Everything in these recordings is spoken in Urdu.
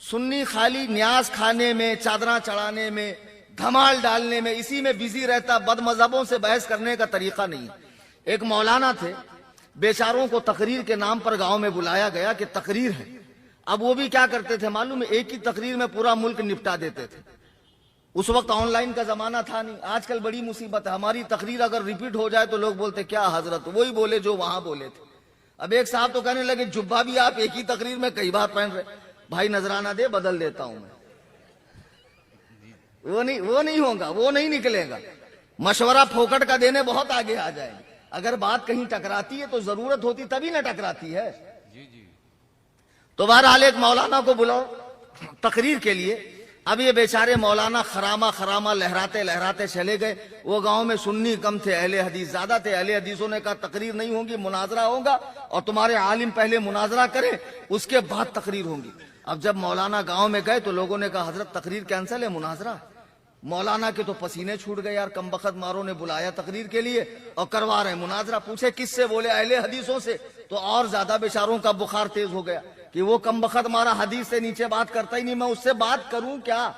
سنی خالی نیاز کھانے میں، چادراں چڑھانے میں، دھمال ڈالنے میں، اسی میں بزی رہتا، بد مذہبوں سے بحث کرنے کا طریقہ نہیں۔ ایک مولانا تھے، بیچاروں کو تقریر کے نام پر گاؤں میں بلایا گیا کہ تقریر ہے۔ اب وہ بھی کیا کرتے تھے معلوم ہے، ایک ہی تقریر میں پورا ملک نپٹا دیتے تھے۔ اس وقت آن لائن کا زمانہ تھا نہیں۔ آج کل بڑی مصیبت ہے، ہماری تقریر اگر ریپیٹ ہو جائے تو لوگ بولتے کیا حضرت وہی بولے جو وہاں بولے تھے۔ اب ایک صاحب تو کہنے لگے جبہ بھی آپ ایک ہی تقریر میں کئی بار پہن رہے، بھائی نذرانہ دے بدل دیتا ہوں میں۔ وہ نہیں ہوگا، وہ نہیں نکلے گا۔ مشورہ پھوکٹ کا دینے بہت آگے آ جائے گا۔ اگر بات کہیں ٹکراتی ہے تو ضرورت ہوتی تبھی نہ ٹکراتی ہے۔ تو بہرحال ایک مولانا کو بلاؤ تقریر کے لیے۔ اب یہ بیچارے مولانا خرامہ لہراتے لہراتے چلے گئے۔ وہ گاؤں میں سنی کم تھے، اہل حدیث زیادہ تھے۔ اہل حدیثوں نے کہا تقریر نہیں ہوگی، مناظرہ ہوگا، اور تمہارے عالم پہلے مناظرہ کریں اس کے بعد تقریر ہوگی۔ اب جب مولانا گاؤں میں گئے تو لوگوں نے کہا حضرت تقریر کینسل ہے، مناظرہ۔ مولانا کے تو پسینے چھوٹ گئے، یار کم بخت ماروں نے بلایا تقریر کے لیے اور کروا رہے ہیں مناظرہ۔ پوچھے کس سے؟ بولے اہل حدیثوں سے۔ تو اور زیادہ بیچاروں کا بخار تیز ہو گیا کہ وہ کم بخت مارا حدیث سے نیچے بات کرتا ہی نہیں، میں اس سے بات کروں کیا؟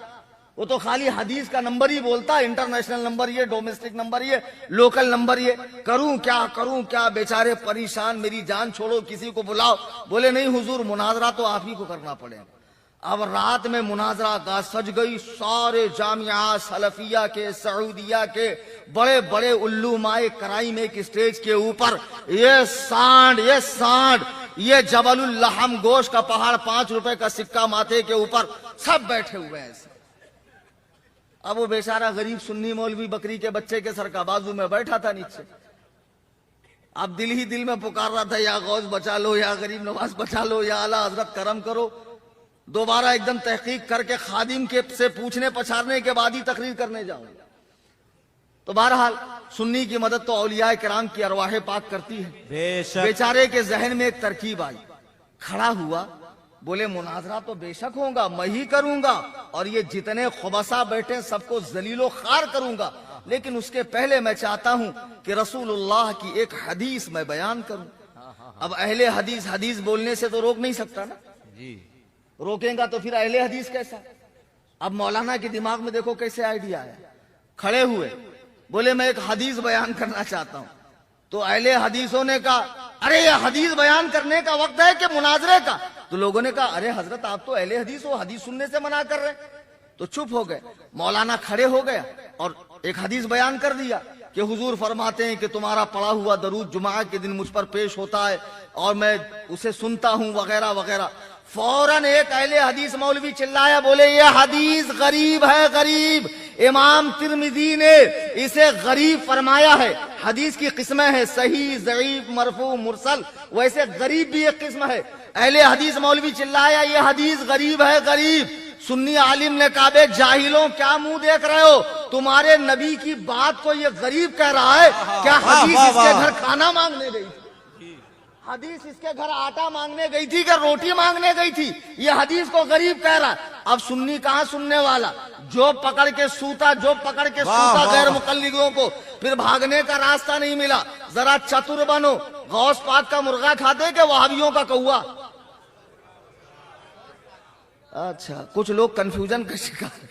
وہ تو خالی حدیث کا نمبر ہی بولتا، انٹرنیشنل نمبر یہ، ڈومیسٹک نمبر یہ، لوکل نمبر یہ، کروں کیا؟ بیچارے پریشان، میری جان چھوڑو کسی کو بلاؤ۔ بولے نہیں حضور مناظرہ تو آپ ہی کو کرنا پڑے گا۔ اب رات میں مناظرہ گاہ سج گئی، سارے جامعہ سلفیہ کے، سعودیہ کے بڑے بڑے علمائے کرائم ایک اسٹیج کے اوپر، یہ سانڈ یہ جبل اللحم گوشت کا پہاڑ، 5 روپے کا سکہ ماتھے کے اوپر، سب بیٹھے ہوئے ہیں ایسے۔ اب وہ بیچارہ غریب سنی مولوی بکری کے بچے کے سر کا بازو میں بیٹھا تھا نیچے۔ اب دل ہی دل میں پکار رہا تھا یا غوث بچا لو، یا غریب نواز بچا لو، یا اعلیٰ حضرت کرم کرو۔ دوبارہ ایک دم تحقیق کر کے خادم کے سے پوچھنے پچھارنے کے بعد ہی تقریر کرنے جاؤں۔ تو بہرحال سنی کی مدد تو اولیاء کرام کی ارواح پاک کرتی ہے۔ بے شک بیچارے کے ذہن میں ایک ترکیب آئی، کھڑا ہوا، بولے مناظرہ تو بے شک ہوگا، میں ہی کروں گا، اور یہ جتنے خبثاء بیٹھے سب کو ذلیل و خوار کروں گا، لیکن اس کے پہلے میں چاہتا ہوں کہ رسول اللہ کی ایک حدیث میں بیان کروں۔ اب اہل حدیث بولنے سے تو روک نہیں سکتا نا، جی روکیں گا تو پھر اہل حدیث کیسا؟ اب مولانا کے دماغ میں دیکھو کیسے آئیڈیا آیا، کھڑے ہوئے، بولے میں ایک حدیث بیان کرنا چاہتا ہوں۔ تو اہل حدیثوں نے کہا ارے یہ حدیث بیان کرنے کا وقت ہے کہ مناظرے کا؟ تو لوگوں نے کہا ارے حضرت آپ تو اہل حدیث ہو، حدیث سننے سے منع کر رہے ہیں۔ تو چپ ہو گئے۔ مولانا کھڑے ہو گیا اور ایک حدیث بیان کر دیا کہ حضور فرماتے ہیں کہ تمہارا پڑھا ہوا درود جمعہ کے دن مجھ پر پیش ہوتا ہے اور میں اسے سنتا ہوں وغیرہ وغیرہ۔ فوراً ایک اہل حدیث مولوی چلایا، بولے یہ حدیث غریب ہے، غریب۔ امام ترمذی نے اسے غریب فرمایا ہے۔ حدیث کی قسمیں ہیں صحیح، ضعیف، مرفوع، مرسل، ویسے غریب بھی ایک قسم ہے۔ اہل حدیث مولوی چلایا یہ حدیث غریب ہے، غریب۔ سنی عالم نے کہا بے جاہلوں کیا منہ دیکھ رہے ہو، تمہارے نبی کی بات کو یہ غریب کہہ رہا ہے کیا؟ حدیث اس کے گھر کھانا مانگنے گئی تھی، حدیث اس کے گھر آٹا مانگنے گئی تھی کہ روٹی مانگنے گئی تھی؟ یہ حدیث کو غریب کہہ رہا ہے۔ اب سنی کہاں سننے والا، جو پکڑ کے سوتا غیر مقلدوں کو، پھر بھاگنے کا راستہ نہیں ملا۔ ذرا چتر بنو، غوث پاک کا مرغا کھاتے کہ وہابیوں کا کوا؟ اچھا کچھ لوگ کنفیوژن کا شکار،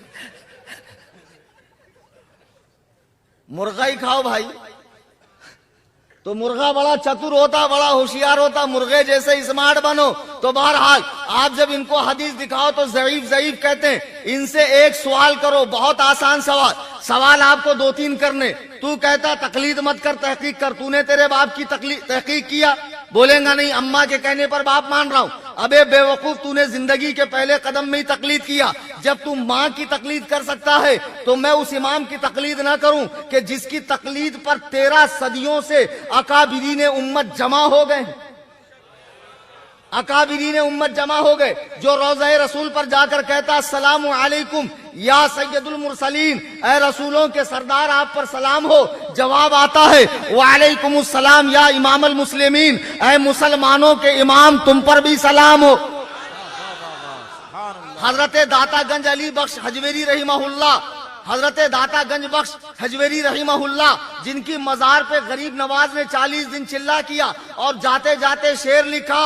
مرغا ہی کھاؤ بھائی۔ تو مرغا بڑا چتر ہوتا، بڑا ہوشیار ہوتا، مرغے جیسے اسمارٹ بنو۔ تو بہرحال آپ جب ان کو حدیث دکھاؤ تو ضعیف کہتے ہیں۔ ان سے ایک سوال کرو، بہت آسان سوال آپ کو 2-3 کرنے۔ تو کہتا تقلید مت کر، تحقیق کر۔ تو نے تیرے باپ کی تحقیق کیا؟ بولیں گا نہیں، اماں کے کہنے پر باپ مان رہا ہوں۔ ابے بے وقوف، تو نے زندگی کے پہلے قدم میں ہی تقلید کیا۔ جب تم ماں کی تقلید کر سکتا ہے تو میں اس امام کی تقلید نہ کروں کہ جس کی تقلید پر 13 صدیوں سے اکابرین امت جمع ہو گئے؟ اکابرین امت جمع ہو گئے، جو روضہ رسول پر جا کر کہتا السلام علیکم یا سید المرسلین، اے رسولوں کے سردار آپ پر سلام ہو، جواب آتا ہے وعلیکم السلام یا امام المسلمین، اے مسلمانوں کے امام تم پر بھی سلام ہو۔ حضرت داتا گنج علی بخش حجویری رحمہ اللہ، حضرت داتا گنج بخش حجویری رحمہ اللہ، جن کی مزار پہ غریب نواز نے 40 دن چلا کیا اور جاتے جاتے شعر لکھا،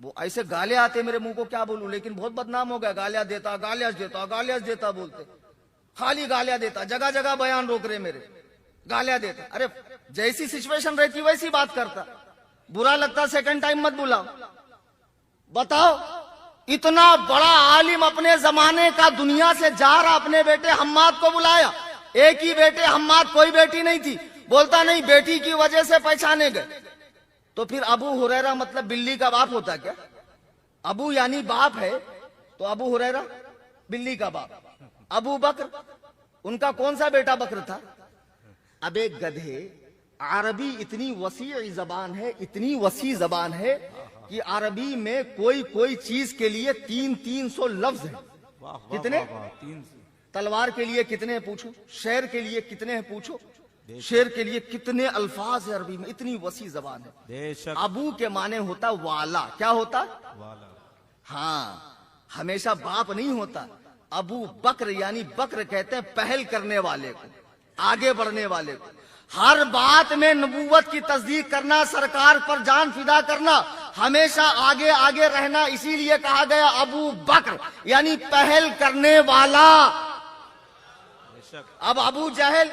وہ ایسے گالے آتے میرے منہ کو کیا بولوں, لیکن بہت بدنام ہو گیا. گالیاں دیتا بولتے, خالی گالیاں دیتا, جگہ جگہ بیان روک رہے میرے, گالیاں دیتا. ارے جیسی سچویشن رہتی ویسی بات کرتا, برا لگتا سیکنڈ ٹائم مت بلاؤ. بتاؤ, اتنا بڑا عالم اپنے زمانے کا دنیا سے جا رہا, اپنے بیٹے حماد کو بلایا. ایک ہی بیٹے حماد, کوئی بیٹی نہیں تھی. بولتا نہیں, بیٹی کی وجہ سے پہچانے گئے. تو پھر ابو ہریرہ مطلب بلی کا باپ ہوتا کیا؟ ابو یعنی باپ ہے, تو ابو ہریرہ بلی کا باپ. ابو بکر, ان کا کون سا بیٹا بکر تھا؟ اب ایک گدھے, عربی اتنی وسیع زبان ہے, اتنی وسیع زبان ہے کہ عربی میں کوئی چیز کے لیے 300 لفظ ہیں. کتنے؟ تلوار کے لیے کتنے پوچھو, شیر کے لیے کتنے پوچھو, شیر کے لیے کتنے الفاظ ہیں عربی میں, اتنی وسیع زبان ہے. ابو کے معنی ہوتا والا. کیا ہوتا؟ ہاں, ہمیشہ باپ نہیں ہوتا. ابو بکر یعنی بکر کہتے ہیں پہل کرنے والے کو, آگے بڑھنے والے کو. ہر بات میں نبوت کی تصدیق کرنا, سرکار پر جان فدا کرنا, ہمیشہ آگے آگے رہنا. اسی لیے کہا گیا ابو بکر یعنی پہل کرنے والا. اب ابو جہل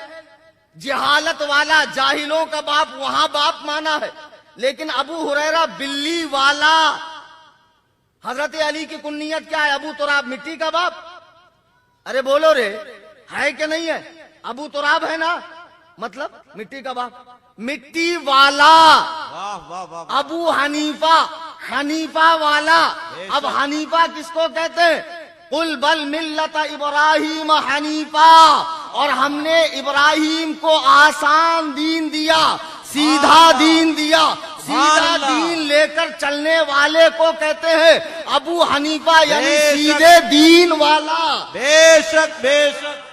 جہالت والا, جاہلوں کا باپ, وہاں باپ مانا ہے. لیکن ابو ہریرہ بلی والا. حضرت علی کی کنیت کیا ہے؟ ابو تراب, مٹی کا باپ. ارے بولو رے, ہے کہ نہیں ہے؟ ابو تراب ہے نا, مطلب مٹی کا باپ, مٹی والا. ابو حنیفہ, حنیفہ والا. اب حنیفہ کس کو کہتے ہیں؟ قل بل ملت ابراہیم حنیفہ. اور ہم نے ابراہیم کو آسان دین دیا, سیدھا دین دیا. سیدھا دین لے کر چلنے والے کو کہتے ہیں ابو حنیفہ یعنی سیدھے دین والا. بے شک بے شک.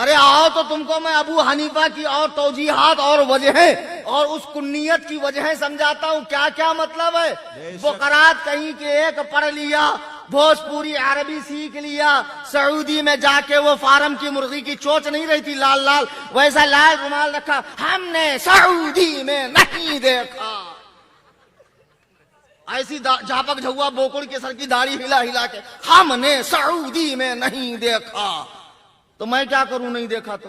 ارے آؤ تو تم کو میں ابو حنیفہ کی اور توجیحات اور وجہیں اور اس کنیت کی وجہیں سمجھاتا ہوں. کیا کیا مطلب ہے. وہ قرات کہیں کہ ایک پڑھ لیا, بھوجپوری عربی سیکھ لیا, سعودی میں جا کے وہ فارم کی مرغی کی چوچ نہیں رہتی لال لال, ویسا لال رومال رکھا, ہم نے سعودی میں نہیں دیکھا. ایسی جھاپک جھوا بوکڑ کے سر کی داڑھی ہلا ہلا کے, ہم نے سعودی میں نہیں دیکھا. تو میں کیا کروں, نہیں دیکھا تو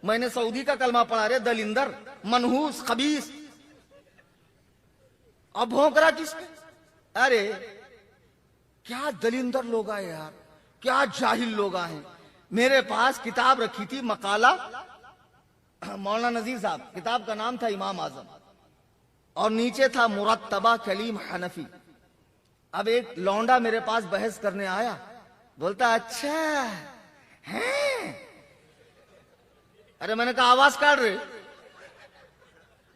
میں نے سعودی کا کلمہ پڑھا. رے دلندر, منحوس, خبیث. اب بھونک رہا کس نے؟ ارے کیا دلندر لوگ آئے یار, کیا جاہل لوگ آئے. میرے پاس کتاب رکھی تھی, مقالہ مولانا نذیر صاحب, کتاب کا نام تھا امام اعظم, اور نیچے تھا مرتبہ کلیم حنفی. اب ایک لونڈا میرے پاس بحث کرنے آیا, بولتا اچھا ہیں. ارے میں نے کہا آواز کاٹ رہے,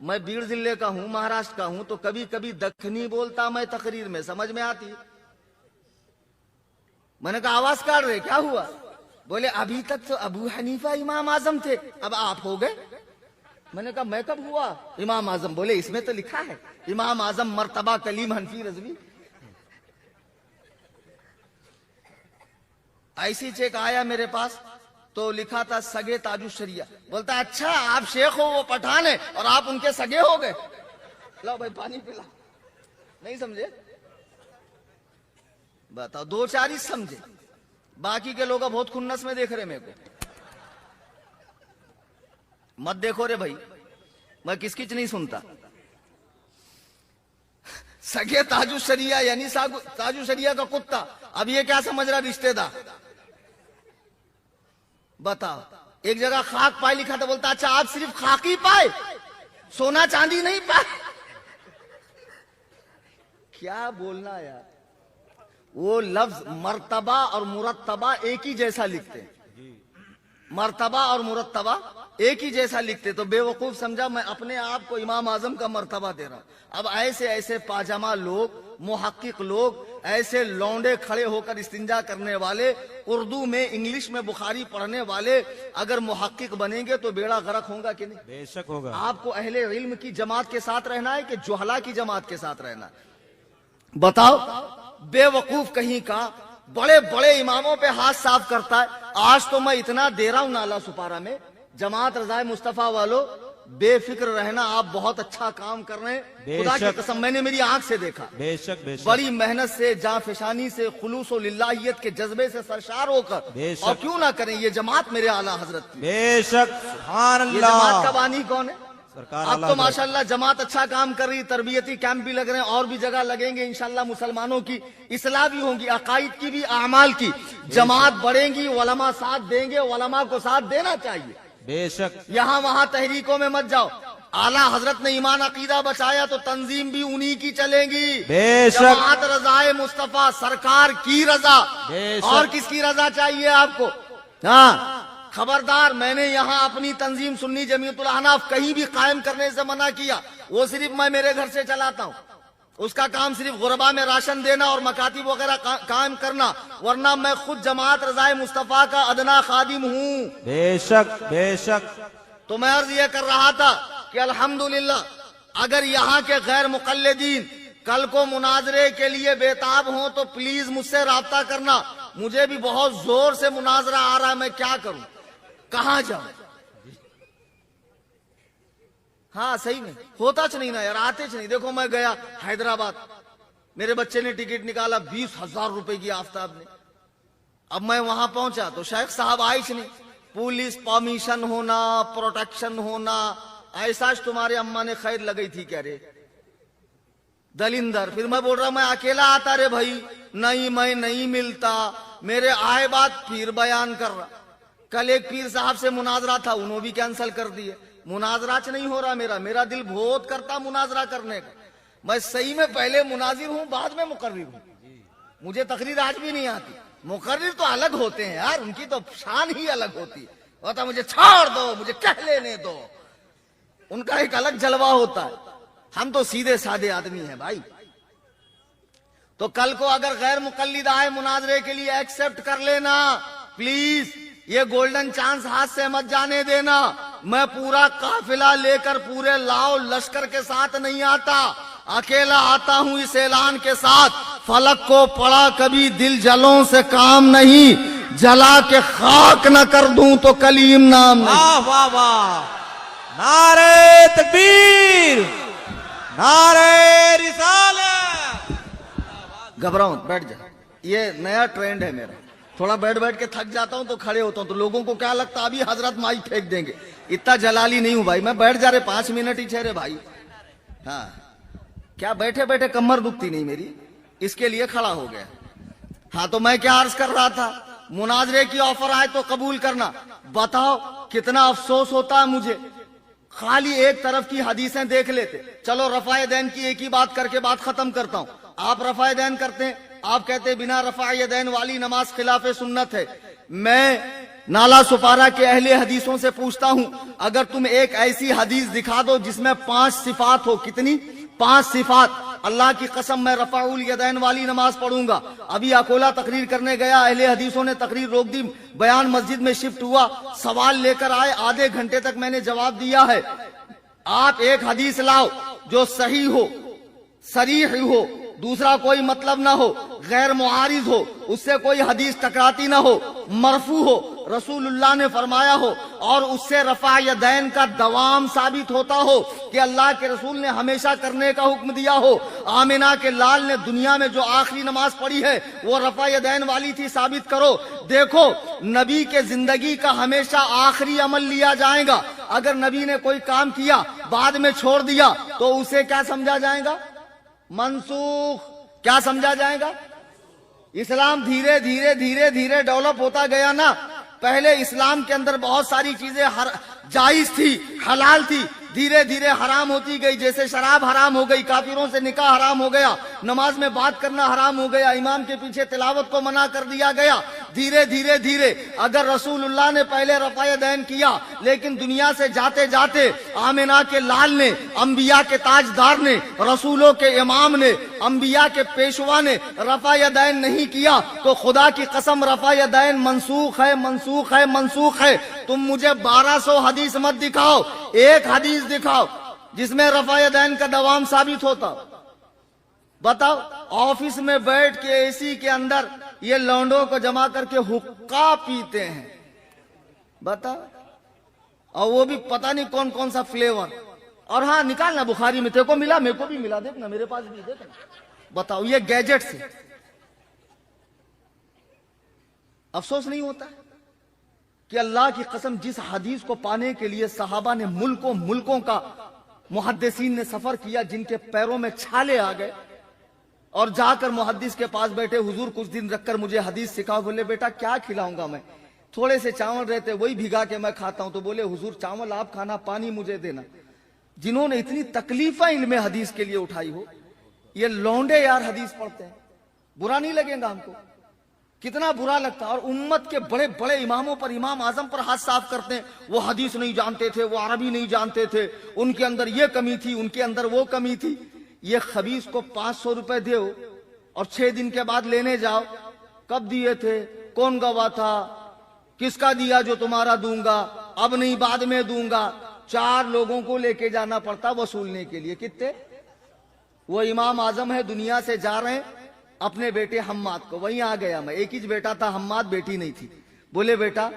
میں بیڑ ضلع کا ہوں, مہاراشٹر کا ہوں, تو کبھی کبھی دکنی بولتا میں تقریر میں, سمجھ میں آتی. میں نے کہا آواز کاٹ رہے, کیا ہوا؟ بولے ابھی تک تو ابو حنیفہ امام اعظم تھے, اب آپ ہو گئے. میں نے کہا میں کب ہوا امام اعظم؟ بولے اس میں تو لکھا ہے امام اعظم مرتبہ کلیم حنفی رضوی. ایسی چیک آیا میرے پاس تو لکھا تھا سگے تاج الشریعہ. بولتا اچھا آپ شیخ ہو, وہ پٹھان ہے, اور آپ ان کے سگے ہو گئے. لاؤ بھائی پانی پلا. نہیں سمجھے؟ بتاؤ, دو چار ہی سمجھے, باقی کے لوگ بہت خنس میں دیکھ رہے میرے کو. مت دیکھو رے بھائی, میں کس کچھ نہیں سنتا. سگے تاج الشریعہ یعنی تاج الشریعہ کا کتا. اب یہ کیا سمجھ رہا رشتے دار؟ بتاؤ. ایک جگہ خاک پائے لکھا تھا, بولتا اچھا آپ صرف خاک ہی پائے, سونا چاندی نہیں پائے. کیا بولنا یار. وہ لفظ مرتبہ اور مرتبہ ایک ہی جیسا لکھتے, مرتبہ اور مرتبہ ایک ہی جیسا لکھتے. تو بے وقوف سمجھا میں اپنے آپ کو امام اعظم کا مرتبہ دے رہا ہوں. اب ایسے ایسے پاجامہ لوگ, محقق لوگ, ایسے لونڈے کھڑے ہو کر استنجا کرنے والے, اردو میں انگلش میں بخاری پڑھنے والے, اگر محقق بنیں گے تو بیڑا غرق ہوگا کہ نہیں؟ بے شک ہوگا. آپ کو اہل علم کی جماعت کے ساتھ رہنا ہے کہ جہلا کی جماعت کے ساتھ رہنا ہے؟ بتاؤ. بے وقوف کہیں کا بڑے بڑے اماموں پہ ہاتھ صاف کرتا ہے. آج تو میں اتنا دے رہا ہوں نالا سپارہ میں, جماعت رضائے مصطفیٰ والوں, بے فکر رہنا، آپ بہت اچھا کام کر رہے ہیں، خدا کی قسم میں نے میری آنکھ سے دیکھا، بے شک بے شک بڑی محنت سے، جانفشانی سے، خلوص و للہیت کے جذبے سے سرشار ہو کر، بے شک۔ اور کیوں نہ کریں یہ جماعت میرے اعلیٰ حضرت کی۔ بے شک سبحان یہ جماعت اللہ۔ کا بانی کون ہے؟ سرکار اب اللہ تو حضرت۔ ماشاءاللہ جماعت اچھا کام کر رہی، تربیتی کیمپ بھی لگ رہے ہیں، اور بھی جگہ لگیں گے انشاءاللہ، مسلمانوں کی اصلاح بھی ہوں گی، عقائد کی بھی، اعمال کی، جماعت بڑھیں گی، علماء ساتھ دیں گے، علماء کو ساتھ دینا چاہیے، بے شک یہاں وہاں تحریکوں میں مت جاؤ۔ اعلیٰ حضرت نے ایمان عقیدہ بچایا تو تنظیم بھی انہی کی چلے گی، بے شک۔ جماعت رضائے مصطفیٰ، سرکار کی رضا، بے شک۔ اور کس کی رضا چاہیے آپ کو؟ ہاں خبردار، میں نے یہاں اپنی تنظیم سنی جمیعت الاحناف کہیں بھی قائم کرنے سے منع کیا، وہ صرف میں میرے گھر سے چلاتا ہوں، اس کا کام صرف غربا میں راشن دینا اور مکاتب وغیرہ قائم کرنا، ورنہ میں خود جماعت رضائے مصطفیٰ کا ادنا خادم ہوں۔ بے شک بے شک۔ تو میں عرض یہ کر رہا تھا کہ الحمدللہ اگر یہاں کے غیر مقلدین کل کو مناظرے کے لیے بےتاب ہوں تو پلیز مجھ سے رابطہ کرنا، مجھے بھی بہت زور سے مناظرہ آ رہا ہے، میں کیا کروں، کہاں جاؤں؟ ہاں صحیح میں ہوتا چ نہیں نا یار، آتے چ نہیں۔ دیکھو میں گیا حیدرآباد، میرے بچے نے ٹکٹ نکالا 20,000 روپے کی آفتاب نے، اب میں وہاں پہنچا تو شیخ صاحب آئے چ نہیں، پولیس پرمیشن ہونا، پروٹیکشن ہونا، ایسا تمہارے اماں نے خیر لگئی تھی کیا رے دلندر۔ پھر میں بول رہا میں اکیلا آتا رے بھائی، نہیں میں نہیں ملتا، میرے آئے بات پیر بیان کر رہا۔ کل ایک پیر صاحب سے مناظرہ تھا، انہوں بھی کینسل کر دیے، مناظرہ نہیں ہو رہا میرا دل بہت کرتا مناظرہ کرنے کا، میں صحیح میں پہلے مناظر ہوں بعد میں مقرر ہوں، مجھے تقریر آج بھی نہیں آتی، مقرر تو الگ ہوتے ہیں یار، ان کی تو شان ہی الگ ہوتی ہے، ہوتا مجھے چھوڑ دو، مجھے کہہ لینے دو، ان کا ایک الگ جلوہ ہوتا ہے، ہم تو سیدھے سادے آدمی ہیں بھائی۔ تو کل کو اگر غیر مقلد آئے مناظرے کے لیے ایکسپٹ کر لینا پلیز، یہ گولڈن چانس ہاتھ سے مت جانے دینا۔ میں پورا قافلہ لے کر پورے لاؤ لشکر کے ساتھ نہیں آتا، اکیلا آتا ہوں اس اعلان کے ساتھ، فلک کو پڑا کبھی دل جلوں سے کام نہیں، جلا کے خاک نہ کر دوں تو کلیم نام نہیں۔ واہ واہ واہ، نعرہ تکبیر، نعرہ رسالت۔ گھبراؤ بیٹھ جا، یہ نیا ٹرینڈ ہے میرا، تھوڑا بیٹھ کے تھک جاتا ہوں تو کھڑے ہوتا ہوں، تو لوگوں کو کیا لگتا ابھی حضرت مائی پھینک دیں گے، اتنا جلالی نہیں ہوں بھائی، میں بیٹھ جا رہے 5 منٹ ہی ٹھہرے بھائی، ہاں کیا بیٹھے کمر دکھتی نہیں میری، اس کے لیے کھڑا ہو گیا۔ ہاں تو میں کیا عرض کر رہا تھا، مناظرے کی آفر آئے تو قبول کرنا۔ بتاؤ کتنا افسوس ہوتا ہے مجھے، خالی ایک طرف کی حدیثیں دیکھ لیتے۔ چلو رفع یدین کی ایک ہی بات کر کے بات ختم کرتا ہوں۔ آپ رفع یدین کرتے ہیں، آپ کہتے ہیں بنا رفع یدین والی نماز خلاف سنت ہے۔ میں نالا سپارہ کے اہل حدیثوں سے پوچھتا ہوں، اگر تم ایک ایسی حدیث دکھا دو جس میں 5 صفات ہو، کتنی؟ 5 صفات، اللہ کی قسم میں رفع الیدین والی نماز پڑھوں گا۔ ابھی اکولا تقریر کرنے گیا، اہل حدیثوں نے تقریر روک دی، بیان مسجد میں شفٹ ہوا، سوال لے کر آئے، آدھے گھنٹے تک میں نے جواب دیا ہے۔ آپ ایک حدیث لاؤ جو صحیح ہو، صریح ہو، دوسرا کوئی مطلب نہ ہو، غیر معارض ہو، اس سے کوئی حدیث ٹکراتی نہ ہو، مرفوع ہو، رسول اللہ نے فرمایا ہو، اور اس سے رفع یدین کا دوام ثابت ہوتا ہو کہ اللہ کے رسول نے ہمیشہ کرنے کا حکم دیا ہو۔ آمنہ کے لال نے دنیا میں جو آخری نماز پڑھی ہے وہ رفع یدین والی تھی، ثابت کرو۔ دیکھو نبی کے زندگی کا ہمیشہ آخری عمل لیا جائے گا، اگر نبی نے کوئی کام کیا بعد میں چھوڑ دیا تو اسے کیا سمجھا جائے گا؟ منسوخ۔ کیا سمجھا جائے گا؟ اسلام دھیرے دھیرے ڈیولپ ہوتا گیا نا، پہلے اسلام کے اندر بہت ساری چیزیں جائز تھی، حلال تھی، دھیرے دھیرے حرام ہوتی گئی، جیسے شراب حرام ہو گئی، کافروں سے نکاح حرام ہو گیا، نماز میں بات کرنا حرام ہو گیا، امام کے پیچھے تلاوت کو منع کر دیا گیا۔ دھیرے دھیرے اگر رسول اللہ نے پہلے رفع یدین کیا، لیکن دنیا سے جاتے جاتے آمنہ کے لال نے، انبیاء کے تاجدار نے، رسولوں کے امام نے، انبیاء کے پیشوا نے رفع یدین نہیں کیا، تو خدا کی قسم رفع یدین منسوخ ہے، منسوخ ہے، منسوخ ہے۔ تم مجھے 1200 حدیث مت دکھاؤ، ایک حدیث دکھاؤ جس میں رفع یدین کا دوام ثابت ہوتا۔ بتاؤ آفس میں بیٹھ کے اے سی کے اندر یہ لونڈوں کو جمع کر کے حقہ پیتے ہیں، بتاؤ اور وہ بھی پتہ نہیں کون کون سا فلیور. اور ہاں نکالنا بخاری میں، تیرے کو ملا، میرے کو بھی ملا، دیکھنا میرے پاس بھی، دیکھنا. بتاؤ یہ گیجٹ سے افسوس نہیں ہوتا کہ اللہ کی قسم جس حدیث کو پانے کے لیے صحابہ نے ملکوں کا محدثین نے سفر کیا، جن کے پیروں میں چھالے آ گئے، اور جا کر محدث کے پاس بیٹھے، حضور کچھ دن رکھ کر مجھے حدیث سکھاؤ. بولے بیٹا کیا کھلاؤں گا میں، تھوڑے سے چاول رہتے وہی بھگا کے میں کھاتا ہوں. تو بولے حضور چاول آپ کھانا، پانی مجھے دینا. جنہوں نے اتنی تکلیفیں علم حدیث کے لیے اٹھائی ہو، یہ لونڈے یار حدیث پڑھتے ہیں. برا نہیں لگے گا ہم کو؟ کتنا برا لگتا. اور امت کے بڑے بڑے اماموں پر، امام اعظم پر ہاتھ صاف کرتے ہیں. وہ حدیث نہیں جانتے تھے، وہ عربی نہیں جانتے تھے، ان کے اندر یہ کمی تھی، ان کے اندر وہ کمی تھی. یہ خبیث کو 500 روپے دیو اور 6 دن کے بعد لینے جاؤ. کب دیے تھے، کون گواہ تھا، کس کا دیا جو تمہارا دوں گا، اب نہیں بعد میں دوں گا. 4 لوگوں کو لے کے جانا پڑتا وصولنے کے لیے. کتنے؟ وہ امام اعظم ہے، دنیا سے جا رہے ہیں، اپنے بیٹے حماد کو، وہیں آ گیا میں، ایک ہی بیٹا تھا حماد، بیٹی نہیں تھی. بولے بیٹا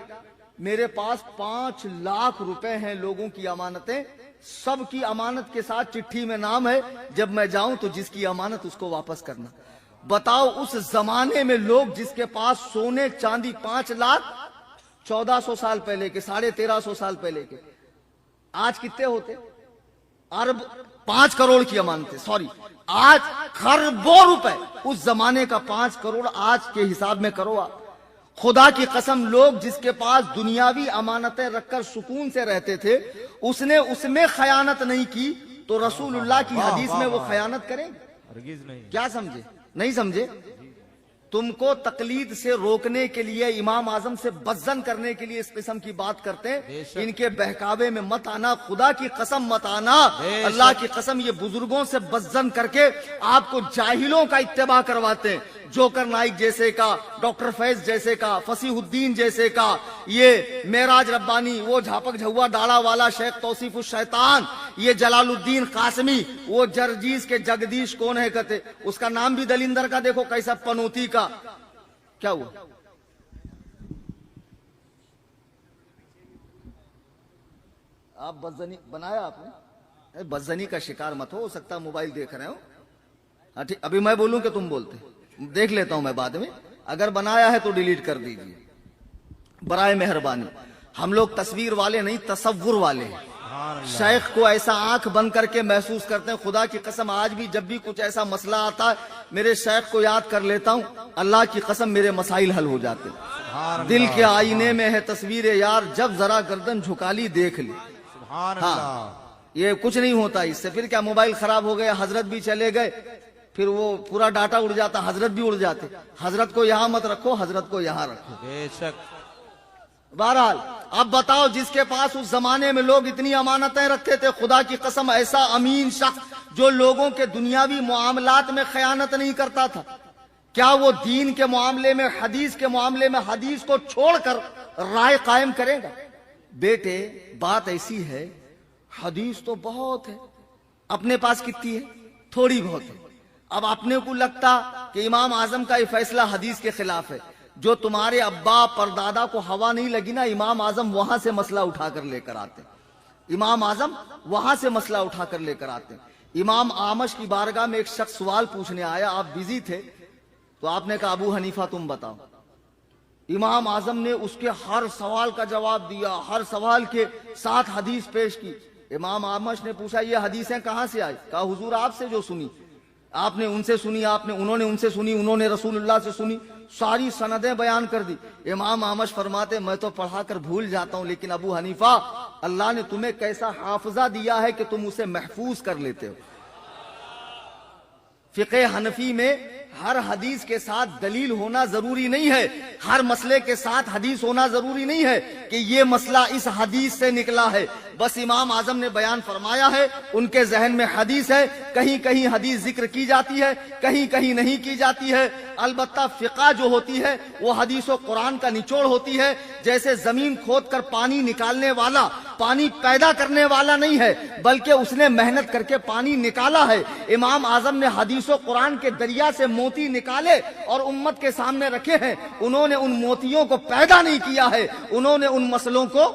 میرے پاس 5 لاکھ روپے ہیں، لوگوں کی امانتیں، سب کی امانت کے ساتھ چٹھی میں نام ہے، جب میں جاؤں تو جس کی امانت اس کو واپس کرنا. بتاؤ اس زمانے میں لوگ جس کے پاس سونے چاندی 5 لاکھ 1400 سال پہلے کے، 1350 سال پہلے کے، آج کتنے ہوتے؟ ارب 5 کروڑ کی امانتیں، سوری آج خربوں روپے. اس زمانے کا 5 کروڑ آج کے حساب میں کرو آپ. خدا کی قسم لوگ جس کے پاس دنیاوی امانتیں رکھ کر سکون سے رہتے تھے، اس نے اس میں خیانت نہیں کی، تو رسول اللہ کی حدیث میں وہ خیانت کریں گے؟ ہرگز نہیں. کیا سمجھے؟ نہیں سمجھے؟ تم کو تقلید سے روکنے کے لیے، امام اعظم سے بزن کرنے کے لیے اس قسم کی بات کرتے ہیں. ان کے بہکاوے میں مت آنا، خدا کی قسم مت آنا. اللہ کی قسم یہ بزرگوں سے بزن کر کے آپ کو جاہلوں کا اتباع کرواتے ہیں. جوکر نائک جیسے کا، ڈاکٹر فیض جیسے کا، فصیح الدین جیسے کا، یہ معراج ربانی، وہ جھاپک جھوا ڈاڑا والا شیخ توصیف الشیطان، یہ جلال الدین قاسمی، وہ جرجیز کے جگدیش کون ہے کہتے، اس کا نام بھی دلندر کا دیکھو کیسا، پنوتی کا. کیا ہوا؟ آپ بدزنی بنایا آپ نے، بدزنی کا شکار مت ہو سکتا موبائل دیکھ رہے ہو. ہاں ٹھیک، ابھی میں بولوں کہ تم بولتے، دیکھ لیتا ہوں میں بعد میں. اگر بنایا ہے تو ڈیلیٹ کر دیجیے برائے مہربانی. ہم لوگ تصویر والے نہیں، تصور والے ہیں. شیخ کو ایسا آنکھ بند کر کے محسوس کرتے ہیں. خدا کی قسم آج بھی جب بھی کچھ ایسا مسئلہ آتا ہے میرے شیخ کو یاد کر لیتا ہوں، اللہ کی قسم میرے مسائل حل ہو جاتے ہیں. دل کے آئینے میں ہے تصویر یار، جب ذرا گردن جھکا لی دیکھ لی. ہاں یہ کچھ نہیں ہوتا اس سے. پھر کیا موبائل خراب ہو گیا، حضرت بھی چلے گئے، پھر وہ پورا ڈاٹا اڑ جاتا، حضرت بھی اڑ جاتے. حضرت کو یہاں مت رکھو، حضرت کو یہاں رکھو. بے شک. بہرحال اب بتاؤ جس کے پاس اس زمانے میں لوگ اتنی امانتیں رکھتے تھے، خدا کی قسم ایسا امین شخص جو لوگوں کے دنیاوی معاملات میں خیانت نہیں کرتا تھا، کیا وہ دین کے معاملے میں، حدیث کے معاملے میں حدیث کو چھوڑ کر رائے قائم کرے گا؟ بیٹے بات ایسی ہے، حدیث تو بہت ہے، اپنے پاس کتنی ہے؟ تھوڑی بہت ہے. اب اپنے کو لگتا کہ امام اعظم کا یہ فیصلہ حدیث کے خلاف ہے. جو تمہارے ابا پردادا کو ہوا نہیں لگی نا، امام اعظم وہاں سے مسئلہ اٹھا کر لے کر آتے. امام اعظم وہاں سے مسئلہ اٹھا کر لے کر آتے. امام اعمش کی بارگاہ میں ایک شخص سوال پوچھنے آیا، آپ بزی تھے تو آپ نے کہا ابو حنیفہ تم بتاؤ. امام اعظم نے اس کے ہر سوال کا جواب دیا، ہر سوال کے ساتھ حدیث پیش کی. امام اعمش نے پوچھا یہ حدیثیں کہاں سے آئی؟ کہا حضور آپ سے جو سنی، آپ نے ان سے سنی، انہوں نے ان سے سنی، انہوں نے رسول اللہ سے سنی، ساری سندیں بیان کر دی. امام اعمش فرماتے میں تو پڑھا کر بھول جاتا ہوں، لیکن ابو حنیفہ اللہ نے تمہیں کیسا حافظہ دیا ہے کہ تم اسے محفوظ کر لیتے ہو. فقہ حنفی میں ہر حدیث کے ساتھ دلیل ہونا ضروری نہیں ہے، ہر مسئلے کے ساتھ حدیث ہونا ضروری نہیں ہے کہ یہ مسئلہ اس حدیث سے نکلا ہے. بس امام اعظم نے بیان فرمایا ہے، ان کے ذہن میں حدیث ہے، کہیں کہیں حدیث ذکر کی جاتی ہے، کہیں کہیں نہیں کی جاتی ہے. البتہ فقہ جو ہوتی ہے وہ حدیث و قرآن کا نچوڑ ہوتی ہے. جیسے زمین کھود کر پانی نکالنے والا پانی پیدا کرنے والا نہیں ہے، بلکہ اس نے محنت کر کے پانی نکالا ہے. امام اعظم نے حدیث و قرآن کے دریا سے موتی نکالے اور امت کے سامنے رکھے ہیں. انہوں نے ان موتیوں کو پیدا نہیں کیا ہے، انہوں نے ان مسئلوں کو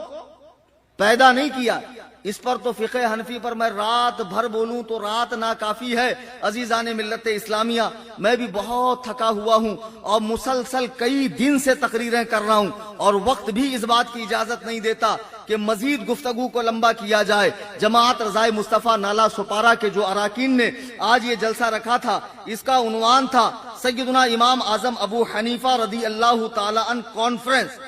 پیدا نہیں کیا. اس پر تو فقہ حنفی پر میں رات بھر بولوں تو رات ناکافی ہے. عزیزان ملت اسلامیہ، میں بھی بہت تھکا ہوا ہوں اور مسلسل کئی دن سے تقریریں کر رہا ہوں، اور وقت بھی اس بات کی اجازت نہیں دیتا کہ مزید گفتگو کو لمبا کیا جائے. جماعت رضائے مصطفیٰ نالا سپارہ کے جو اراکین نے آج یہ جلسہ رکھا تھا، اس کا عنوان تھا سیدنا امام اعظم ابو حنیفہ رضی اللہ تعالی عنہ کانفرنس.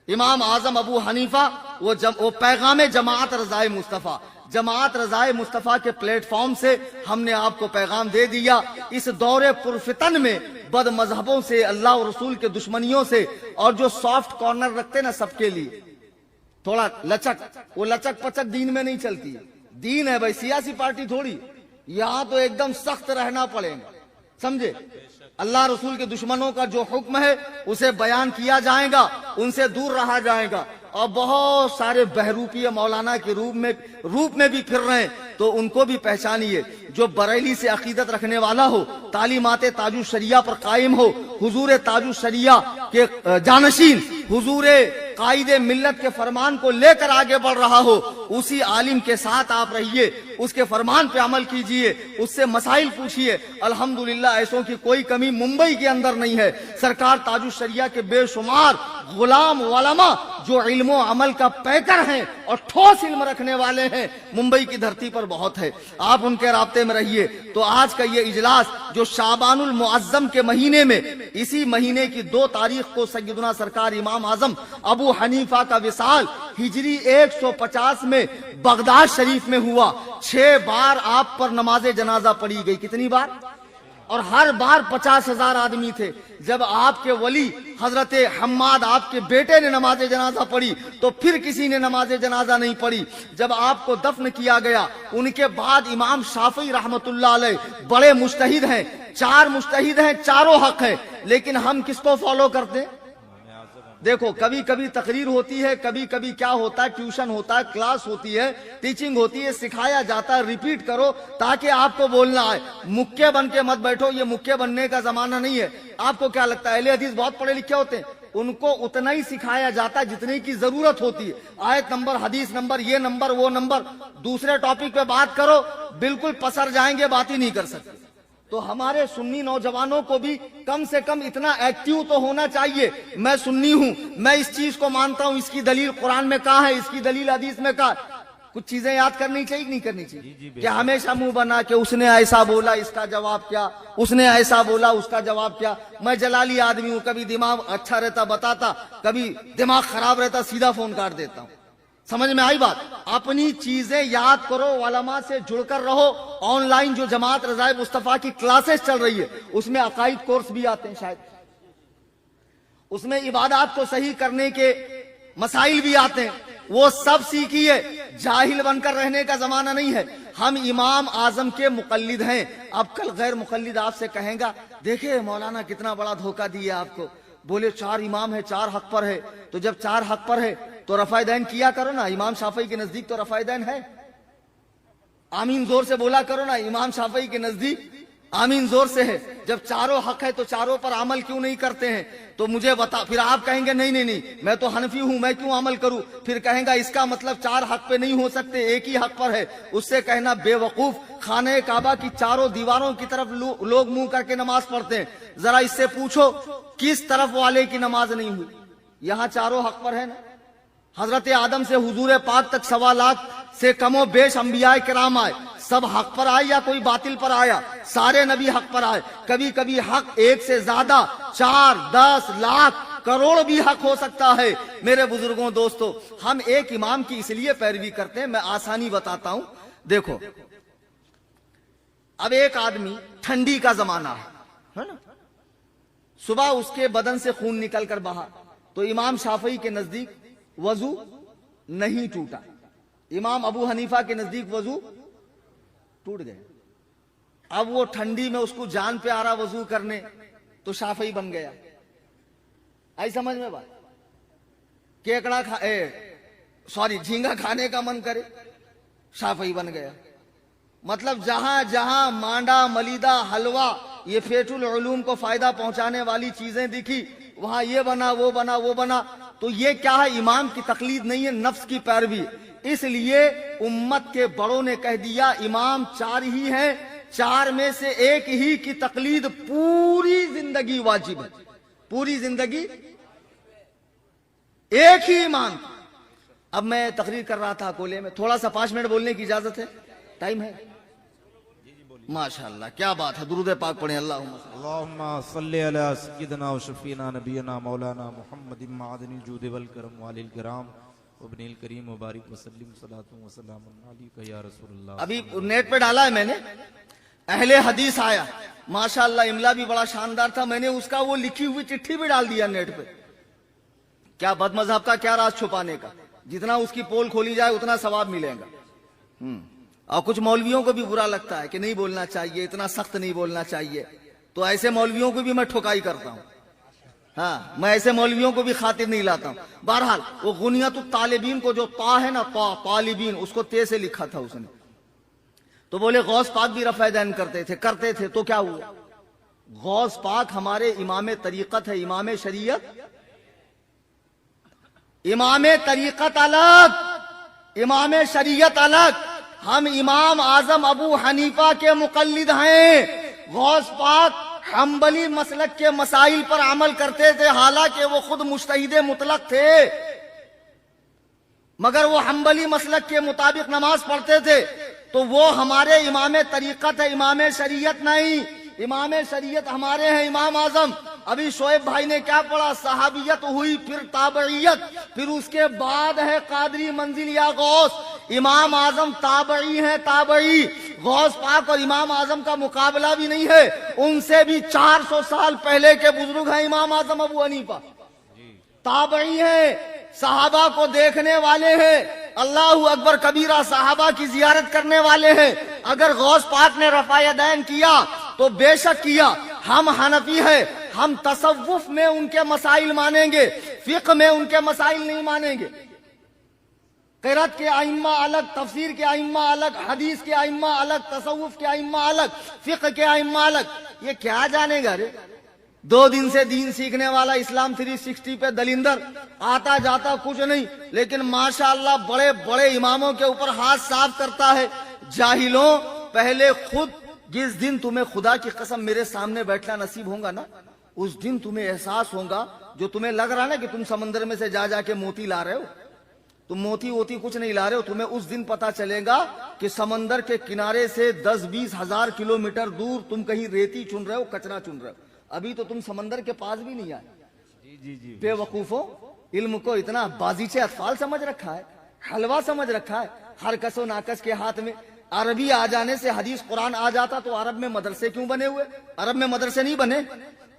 امام اعظم ابو حنیفہ وہ پیغام جماعت رضائے مصطفیٰ. جماعت رضائے مصطفیٰ کے پلیٹ فارم سے ہم نے آپ کو پیغام دے دیا. اس دور پرفتن میں بد مذہبوں سے، اللہ اور رسول کے دشمنیوں سے، اور جو سافٹ کارنر رکھتے نا سب کے لیے تھوڑا لچک، وہ لچک پچک دین میں نہیں چلتی. دین ہے بھائی، سیاسی پارٹی تھوڑی. یہاں تو ایک دم سخت رہنا پڑے گا، سمجھے. اللہ رسول کے دشمنوں کا جو حکم ہے اسے بیان کیا جائے گا، ان سے دور رہا جائے گا. اور بہت سارے بہروپیے مولانا کے روپ میں بھی پھر رہے ہیں، تو ان کو بھی پہچانیے. جو بریلی سے عقیدت رکھنے والا ہو، تعلیمات تاج الشریعہ پر قائم ہو، حضور تاج الشریعہ کے جانشین، حضور قائد ملت کے فرمان کو لے کر آگے بڑھ رہا ہو، اسی عالم کے ساتھ آپ رہیے، اس کے فرمان پہ عمل کیجئے، اس سے مسائل پوچھئے. الحمدللہ ایسوں کی کوئی کمی ممبئی کے اندر نہیں ہے. سرکار تاج الشریعہ کے بے شمار غلام علماء جو علم و عمل کا پیکر ہیں اور ٹھوس علم رکھنے والے ہیں، ممبئی کی دھرتی پر بہت ہے. آپ ان کے رابطے میں رہیے. تو آج کا یہ اجلاس جو شعبان المعظم کے مہینے میں، اسی مہینے کی 2 تاریخ کو سیدنا سرکار امام اعظم ابو حنیفہ کا وصال ہجری 150 میں بغداد شریف میں ہوا. 6 بار آپ پر نماز جنازہ پڑھی گئی. کتنی بار؟ اور ہر بار 50,000 آدمی تھے. جب آپ کے ولی حضرت حماد آپ کے بیٹے نے نماز جنازہ پڑھی تو پھر کسی نے نماز جنازہ نہیں پڑھی. جب آپ کو دفن کیا گیا، ان کے بعد امام شافعی رحمت اللہ علیہ بڑے مجتہد ہیں. 4 مجتہد ہیں، چاروں حق ہیں، لیکن ہم کس کو فالو کرتے ہیں؟ دیکھو، کبھی کبھی تقریر ہوتی ہے، کبھی کبھی کیا ہوتا ہے، ٹیوشن ہوتا ہے، کلاس ہوتی ہے، ٹیچنگ ہوتی ہے، سکھایا جاتا ہے. ریپیٹ کرو تاکہ آپ کو بولنا آئے. مکے بن کے مت بیٹھو، یہ مکے بننے کا زمانہ نہیں ہے. آپ کو کیا لگتا ہے اہل حدیث بہت پڑھے لکھے ہوتے ہیں؟ ان کو اتنا ہی سکھایا جاتا ہے جتنے کی ضرورت ہوتی ہے. آیت نمبر، حدیث نمبر، یہ نمبر، وہ نمبر. دوسرے ٹاپک پہ بات کرو، بالکل پسر جائیں گے، بات ہی نہیں کر سکتے. تو ہمارے سنی نوجوانوں کو بھی کم سے کم اتنا ایکٹیو تو ہونا چاہیے. میں سنی ہوں، میں اس چیز کو مانتا ہوں، اس کی دلیل قرآن میں کہاں ہے، اس کی دلیل حدیث میں کہاں. کچھ چیزیں یاد کرنی چاہیے کہ نہیں کرنی چاہیے؟ کہ ہمیشہ منہ بنا کہ اس نے ایسا بولا، اس کا جواب کیا، اس نے ایسا بولا، اس کا جواب کیا. میں جلالی آدمی ہوں، کبھی دماغ اچھا رہتا بتاتا، کبھی دماغ خراب رہتا سیدھا فون کاٹ دیتا ہوں. سمجھ میں آئی بات؟ اپنی چیزیں یاد کرو، علماء سے جڑ کر رہو. آن لائن جو جماعت رضائے مصطفیٰ کی کلاسز چل رہی ہے، اس میں عقائد کورس بھی آتے ہیں، شاید اس میں عبادات کو صحیح کرنے کے مسائل بھی آتے ہیں. وہ سب سیکھیے. جاہل بن کر رہنے کا زمانہ نہیں ہے. ہم امام اعظم کے مقلد ہیں. اب کل غیر مقلد آپ سے کہیں گا دیکھیں مولانا کتنا بڑا دھوکہ دیا آپ کو، بولے 4 امام ہے، 4 حق پر ہے. تو جب 4 حق پر ہے تو رفع دین کیا کرو نا. امام شافعی کے نزدیک تو رفع دین ہے. آمین زور سے بولا کرو نا. امام شافعی کے نزدیک آمین زور سے ہے. جب چاروں حق ہے تو چاروں پر عمل کیوں نہیں کرتے ہیں؟ تو مجھے بتا. پھر آپ کہیں گے نہیں نہیں نہیں، میں تو حنفی ہوں، میں کیوں عمل کروں؟ پھر کہیں گا اس کا مطلب 4 حق پہ نہیں ہو سکتے، ایک ہی حق پر ہے. اس سے کہنا بے وقوف. خانہ کعبہ کی چاروں دیواروں کی طرف لوگ منہ کر کے نماز پڑھتے ہیں. ذرا اس سے پوچھو کس طرف والے کی نماز نہیں ہوئی؟ یہاں چاروں حق پر ہے نا. حضرت آدم سے حضور پاک تک 1.25 لاکھ سے کم و بیش انبیاء کرام آئے. سب حق پر آئے یا کوئی باطل پر آیا؟ سارے نبی حق پر آئے. کبھی کبھی حق ایک سے زیادہ 4، 10 لاکھ، کروڑ بھی حق ہو سکتا ہے. میرے بزرگوں، دوستو، ہم ایک امام کی اس لیے پیروی کرتے ہیں. میں آسانی بتاتا ہوں. دیکھو، اب ایک آدمی، ٹھنڈی کا زمانہ ہے نا، صبح اس کے بدن سے خون نکل کر بہا، تو امام شافعی کے نزدیک وضو نہیں ٹوٹا. امام ابو حنیفہ کے نزدیک وضو ٹوٹ گئے. اب وہ ٹھنڈی میں اس کو جان پہ آ رہا وضو کرنے، تو شافعی بن گیا. آئی سمجھ میں بات؟ کیکڑا جھینگا کھانے کا من کرے، شافعی بن گیا. مطلب جہاں جہاں مانڈا، ملیدہ، حلوہ، یہ فیٹ العلوم کو فائدہ پہنچانے والی چیزیں دکھی، وہاں یہ بنا، وہ بنا، وہ بنا. تو یہ کیا ہے؟ امام کی تقلید نہیں ہے، نفس کی پیروی. اس لیے امت کے بڑوں نے کہہ دیا امام 4 ہی ہیں، 4 میں سے ایک ہی کی تقلید پوری زندگی واجب ہے، پوری زندگی ایک ہی امام۔ اب میں تقریر کر رہا تھا کولے میں، تھوڑا سا 5 منٹ بولنے کی اجازت ہے؟ ٹائم ہے؟ ماشاءاللہ، کیا بات ہے، درود پاک پڑھیں، اللہم صلی علی سیدنا و شفینا نبینا مولانا محمد معدن الجود والکرم والی الکرام وابن الکریم مبارک وسلم صلاۃ و سلام علیکہ یا رسول اللہ۔ ابھی نیٹ پہ ڈالا ہے میں نے، اہل حدیث آیا، ماشاءاللہ املا بھی بڑا شاندار تھا، میں نے اس کا وہ لکھی ہوئی چٹھی بھی ڈال دیا نیٹ پہ۔ کیا بد مذہب کا کیا راز چھپانے کا، جتنا اس کی پول کھولی جائے اتنا ثواب ملے گا۔ اور کچھ مولویوں کو بھی برا لگتا ہے کہ نہیں بولنا چاہیے، اتنا سخت نہیں بولنا چاہیے، تو ایسے مولویوں کو بھی میں ٹھکائی کرتا ہوں، ہاں میں ایسے مولویوں کو بھی خاطر نہیں لاتا ہوں۔ بہرحال وہ غنیت الطالبین کو جو طا ہے نا، طالبین، اس کو تے سے لکھا تھا اس نے، تو بولے غوث پاک بھی رفع دین کرتے تھے تو کیا ہوا؟ غوث پاک ہمارے امام طریقت ہے، امام شریعت، امام طریقت الگ، امام شریعت الگ۔ ہم امام اعظم ابو حنیفہ کے مقلد ہیں۔ غوث پاک حنبلی مسلک کے مسائل پر عمل کرتے تھے، حالانکہ وہ خود مجتہد مطلق تھے، مگر وہ حنبلی مسلک کے مطابق نماز پڑھتے تھے، تو وہ ہمارے امام طریقت ہے، امام شریعت نہیں۔ امام شریعت ہمارے ہیں امام اعظم۔ ابھی شعیب بھائی نے کیا پڑھا؟ صحابیت ہوئی، پھر تابعیت، پھر اس کے بعد ہے قادری منزل یا غوث۔ امام اعظم تابعی ہیں، تابعی۔ غوث پاک اور امام اعظم کا مقابلہ بھی نہیں ہے، ان سے بھی 400 سال پہلے کے بزرگ ہیں امام اعظم ابو حنیفہ، تابعی ہیں، صحابہ کو دیکھنے والے ہیں، اللہ اکبر کبیرہ، صحابہ کی زیارت کرنے والے ہیں۔ اگر غوث پاک نے رفع یدین کیا تو بے شک کیا۔ ہم حنفی ہیں، ہم تصوف میں ان کے مسائل مانیں گے، فقہ میں ان کے مسائل نہیں مانیں گے۔ قرأت کے ائمہ الگ، تفسیر کے ائمہ الگ، حدیث کے ائمہ الگ، تصوف کے ائمہ الگ، فقہ کے ائمہ الگ۔ یہ کیا جانے گا رے؟ 2 دن سے دین سیکھنے والا اسلام 360 پہ دلندر، آتا جاتا کچھ نہیں، لیکن ماشاءاللہ بڑے بڑے اماموں کے اوپر ہاتھ صاف کرتا ہے۔ جاہلوں، پہلے خود جس دن تمہیں خدا کی قسم میرے سامنے بیٹھنا نصیب ہوگا نا، اس دن تمہیں احساس ہوگا، جو تمہیں لگ رہا نا کہ تم سمندر میں سے جا کے موتی لا رہے ہو، تم موتی ووتی کچھ نہیں لا رہے ہو، تمہیں اس دن پتا چلے گا کہ سمندر کے کنارے سے 10-20 ہزار کلومیٹر دور تم کہیں ریتی چن رہے ہو، کچرا چن رہے ہو۔ ابھی تو تم سمندر کے پاس بھی نہیں آئے۔ جی بے وقوفوں، علم کو اتنا بازیچے اطفال سمجھ رکھا ہے، حلوہ سمجھ رکھا ہے، ہر کس و ناکس کے ہاتھ میں۔ عربی آ جانے سے حدیث قرآن آ جاتا تو عرب میں مدرسے کیوں بنے ہوئے؟ عرب میں مدرسے نہیں بنے،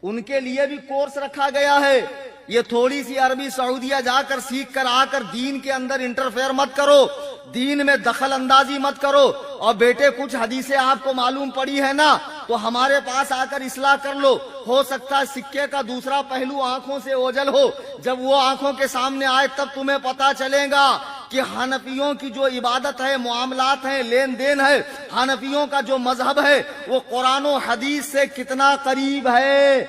ان کے لیے بھی کورس رکھا گیا ہے۔ یہ تھوڑی سی عربی سعودیہ جا کر سیکھ کر آ کر دین کے اندر انٹرفیئر مت کرو، دین میں دخل اندازی مت کرو۔ اور بیٹے کچھ حدیثیں آپ کو معلوم پڑی ہے نا، تو ہمارے پاس آ کر اصلاح کر لو۔ ہو سکتا ہے سکے کا دوسرا پہلو آنکھوں سے اوجھل ہو، جب وہ آنکھوں کے سامنے آئے تب تمہیں پتا چلے گا کہ حنفیوں کی جو عبادت ہے، معاملات ہیں، لین دین ہے، حنفیوں کا جو مذہب ہے وہ قرآن و حدیث سے کتنا قریب ہے۔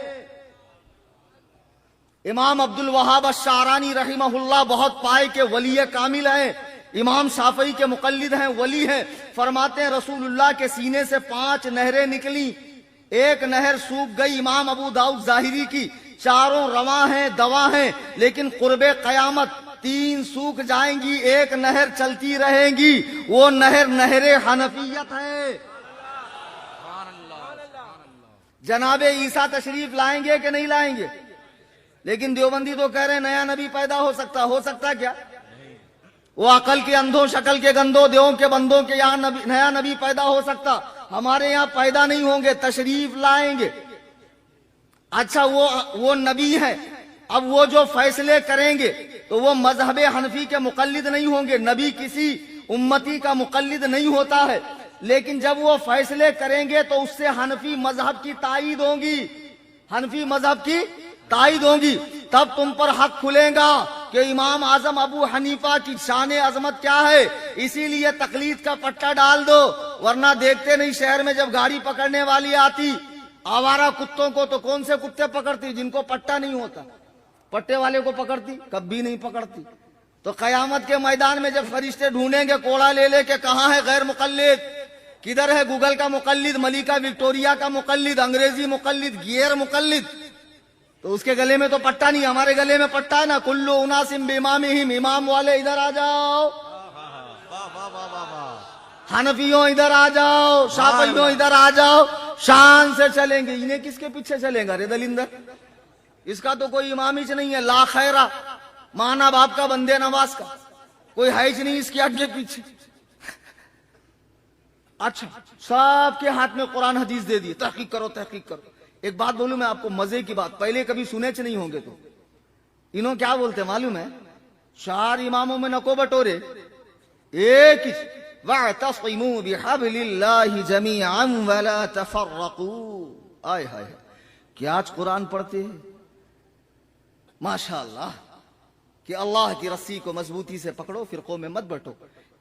امام عبد الوہاب الشعرانی رحمہ اللہ بہت پائے کے ولی کامل ہیں، امام شافعی کے مقلد ہیں، ولی ہیں۔ فرماتے ہیں رسول اللہ کے سینے سے 5 نہریں نکلی، ایک نہر سوکھ گئی امام ابو داؤد ظاہری کی، 4 رواں ہیں، دوا ہیں، لیکن قرب قیامت 3 سوکھ جائیں گی، ایک نہر چلتی رہے گی، وہ نہر نہر حنفیت ہے۔ جناب عیسیٰ تشریف لائیں گے کہ نہیں لائیں گے؟ لیکن دیوبندی تو کہہ رہے ہیں نیا نبی پیدا ہو سکتا کیا؟ وہ عقل کے اندھوں، شکل کے گندوں، دیوں کے بندوں کے یہاں نیا نبی پیدا ہو سکتا، ہمارے یہاں پیدا نہیں ہوں گے، تشریف لائیں گے۔ اچھا وہ نبی ہے، اب وہ جو فیصلے کریں گے تو وہ مذہب حنفی کے مقلد نہیں ہوں گے، نبی کسی امتی کا مقلد نہیں ہوتا ہے، لیکن جب وہ فیصلے کریں گے تو اس سے حنفی مذہب کی تائید ہوگی، حنفی مذہب کی تائید ہوگی، تب تم پر حق کھلے گا کہ امام اعظم ابو حنیفہ کی شان عظمت کیا ہے۔ اسی لیے تقلید کا پٹا ڈال دو، ورنہ دیکھتے نہیں شہر میں جب گاڑی پکڑنے والی آتی، آوارہ کتوں کو تو کون سے کتے پکڑتی؟ جن کو پٹا نہیں ہوتا، پٹے والے کو پکڑتی؟ کبھی نہیں پکڑتی۔ تو قیامت کے میدان میں جب فرشتے ڈھونڈیں گے کوڑا لے لے کے کہاں ہے غیر مقلد, کدھر ہے گوگل کا مقلد, ملکہ وکٹوریا کا مقلد, انگریزی مقلد, غیر مقلد, تو اس کے گلے میں تو پٹا نہیں, ہمارے گلے میں پٹا ہے نا. کلو اناسم بامامہم, امام والے ادھر آ جاؤ, حنفیوں ادھر آ جاؤ, شافعیوں ادھر آ جاؤ, شان سے چلیں گے. انہیں کس کے پیچھے چلیں گا رے دلندر, اس کا تو کوئی امام ہی نہیں ہے. لا خیرہ, مانا باپ کا بندے نواز کا کوئی ہے ہی نہیں اس کے آگے پیچھے. اچھا, سب کے ہاتھ میں قرآن حدیث دے دیے, تحقیق کرو تحقیق کرو. ایک بات بولوں میں آپ کو, مزے کی بات, پہلے کبھی سنے نہیں ہوں گے, تو انہوں کیا بولتے معلوم ہے, 4 اماموں میں نکو بٹورے, ایک ہی, وَاعْتَصِمُوا بِحَبْلِ اللَّهِ جَمِيعًا وَلَا تَفَرَّقُوا. آئے ہائے, کیا آج قرآن پڑھتے ہیں ماشاءاللہ, کہ اللہ کی رسی کو مضبوطی سے پکڑو, فرقوں میں مت بٹو,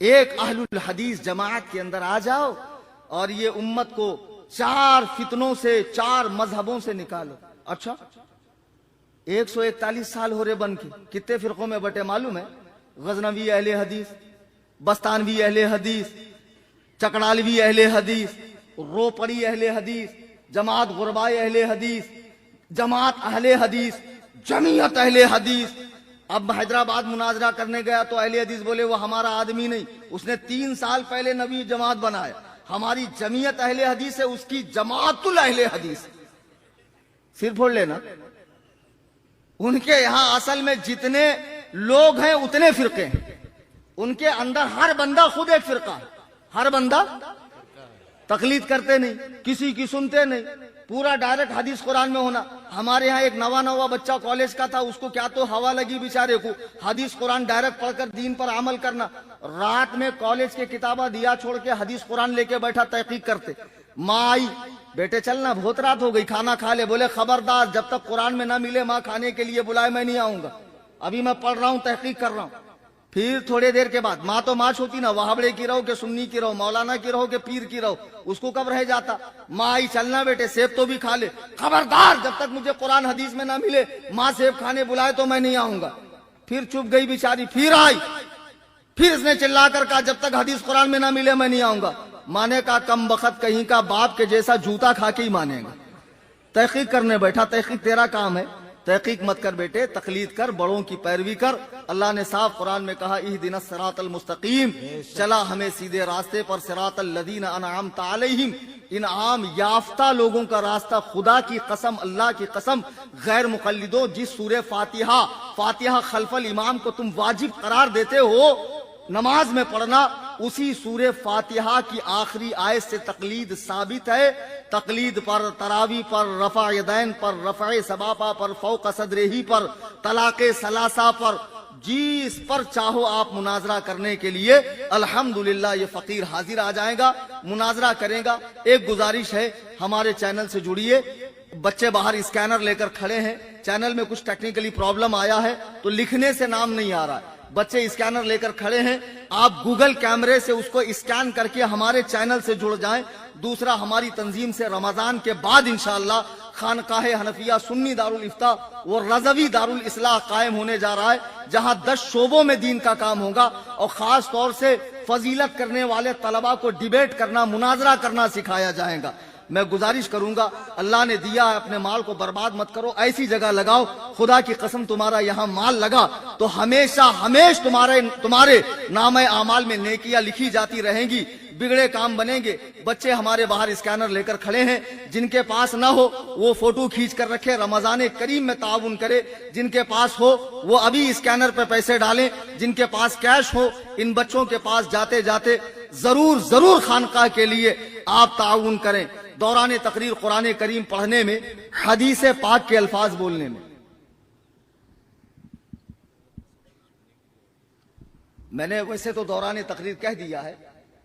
ایک اہل الحدیث جماعت کے اندر آ جاؤ اور یہ امت کو 4 فتنوں سے, 4 مذہبوں سے نکالو. اچھا, 141 سال ہو رہے بن کے, کتنے فرقوں میں بٹے معلوم ہے؟ غزنوی اہل حدیث, بستانوی اہل حدیث, چکڑالوی اہل حدیث, روپڑی اہل حدیث, جماعت غربائے اہل حدیث, جماعت اہل حدیث, جمعیت اہل حدیث. اب حیدرآباد مناظرہ کرنے گیا تو اہل حدیث بولے وہ ہمارا آدمی نہیں, اس نے 3 سال پہلے نبی جماعت بنایا. ہماری جمعیت اہل حدیث ہے, اس کی جماعت الاہل حدیث. سر پھوڑ لینا, ان کے یہاں اصل میں جتنے لوگ ہیں اتنے فرقے ہیں, ان کے اندر ہر بندہ خود ایک فرقہ ہے, ہر بندہ تقلید کرتے نہیں, کسی کی سنتے نہیں, پورا ڈائریکٹ حدیث قرآن میں ہونا. ہمارے ہاں ایک نوا بچہ کالج کا تھا, اس کو کیا تو ہوا لگی بیچارے کو, حدیث قرآن ڈائریکٹ پڑھ کر دین پر عمل کرنا. رات میں کالج کے کتابہ دیا چھوڑ کے حدیث قرآن لے کے بیٹھا تحقیق کرتے. ماں آئی, بیٹے چلنا بہت رات ہو گئی, کھانا کھا لے. بولے خبردار, جب تک قرآن میں نہ ملے ماں کھانے کے لیے بلائے میں نہیں آؤں گا, ابھی میں پڑھ رہا ہوں, تحقیق کر رہا ہوں. پھر تھوڑے دیر کے بعد, ماں تو ماں ہوتی نا, وہابڑے کی رہو کہ سنی کی رہو, مولانا کی رہو کہ پیر کی رہو, اس کو کب رہ جاتا. ماں آئی, چلنا بیٹے سیب تو بھی کھا لے. خبردار, جب تک مجھے قرآن حدیث میں نہ ملے ماں سیب کھانے بلائے تو میں نہیں آؤں گا. پھر چپ گئی بیچاری, پھر آئی, پھر اس نے چلا کر کہا جب تک حدیث قرآن میں نہ ملے میں نہیں آؤں گا. ماں نے کہا کم بخت کہیں کا باپ کے جیسا جوتا کھا کے ہی مانے گا. تحقیق کرنے بیٹھا, تحقیق تیرا کام ہے, تحقیق مت کر بیٹے, تقلید کر, بڑوں کی پیروی کر. اللہ نے صاف قرآن میں کہا اہدنا الصراط المستقیم, چلا ہمیں سیدھے راستے پر, صراط الذین انعمت علیہم, انعام یافتہ لوگوں کا راستہ. خدا کی قسم, اللہ کی قسم, غیر مقلدوں, جس سورہ فاتحہ خلف الامام کو تم واجب قرار دیتے ہو نماز میں پڑھنا, اسی سورہ فاتحہ کی آخری آیت سے تقلید ثابت ہے. تقلید پر, تراوی پر, رفع یدین پر, رفع سبابہ پر, فوق صدرہی پر, طلاق ثلاثہ پر, جس پر چاہو آپ مناظرہ کرنے کے لیے الحمدللہ یہ فقیر حاضر آ جائے گا, مناظرہ کرے گا. ایک گزارش ہے, ہمارے چینل سے جڑیے. بچے باہر اسکینر لے کر کھڑے ہیں, چینل میں کچھ ٹیکنیکلی پرابلم آیا ہے تو لکھنے سے نام نہیں آ رہا ہے. بچے اسکینر لے کر کھڑے ہیں, آپ گوگل کیمرے سے اس کو اسکین کر کے ہمارے چینل سے جڑ جائیں. دوسرا, ہماری تنظیم سے رمضان کے بعد انشاءاللہ خانقاہ حنفیہ سنی دارالافتاء و رضوی دارالاصلاح قائم ہونے جا رہا ہے, جہاں 10 شعبوں میں دین کا کام ہوگا, اور خاص طور سے فضیلت کرنے والے طلباء کو ڈیبیٹ کرنا, مناظرہ کرنا سکھایا جائے گا. میں گزارش کروں گا, اللہ نے دیا ہے, اپنے مال کو برباد مت کرو, ایسی جگہ لگاؤ. خدا کی قسم تمہارا یہاں مال لگا تو ہمیشہ تمہارے نام اعمال میں نیکیاں لکھی جاتی رہیں گی, بگڑے کام بنیں گے. بچے ہمارے باہر اسکینر لے کر کھڑے ہیں, جن کے پاس نہ ہو وہ فوٹو کھینچ کر رکھے, رمضان کریم میں تعاون کرے. جن کے پاس ہو وہ ابھی اسکینر پہ پیسے ڈالیں, جن کے پاس کیش ہو ان بچوں کے پاس جاتے جاتے ضرور خانقاہ کے لیے آپ تعاون کریں. دوران تقریر قرآن کریم پڑھنے میں, حدیث پاک کے الفاظ بولنے میں. میں نے ویسے تو دوران تقریر کہہ دیا ہے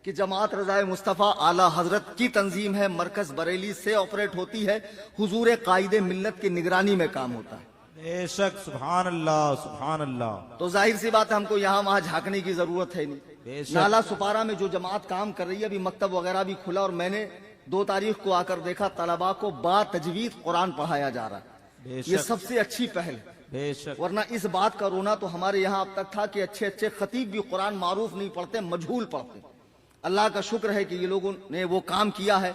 کہ جماعت رضائے مصطفیٰ اعلیٰ حضرت کی تنظیم ہے, مرکز بریلی سے آپریٹ ہوتی ہے, حضور قائد ملت کی نگرانی میں کام ہوتا ہے. بے شک, سبحان اللہ سبحان اللہ. تو ظاہر سی بات ہے ہم کو یہاں وہاں جھانکنے کی ضرورت ہے نہیں. نالا سپارہ میں جو جماعت کام کر رہی ہے, ابھی مکتب وغیرہ بھی کھلا, اور میں نے 2 تاریخ کو آ کر دیکھا طلباء کو با تجوید قرآن پڑھایا جا رہا ہے. یہ سب سے اچھی پہل ہے. بے شک ورنہ اس بات کا رونا تو ہمارے یہاں اب تک تھا کہ اچھے اچھے خطیب بھی قرآن معروف نہیں پڑھتے، مجہول پڑھتے۔ اللہ کا شکر ہے کہ یہ لوگوں نے وہ کام کیا ہے۔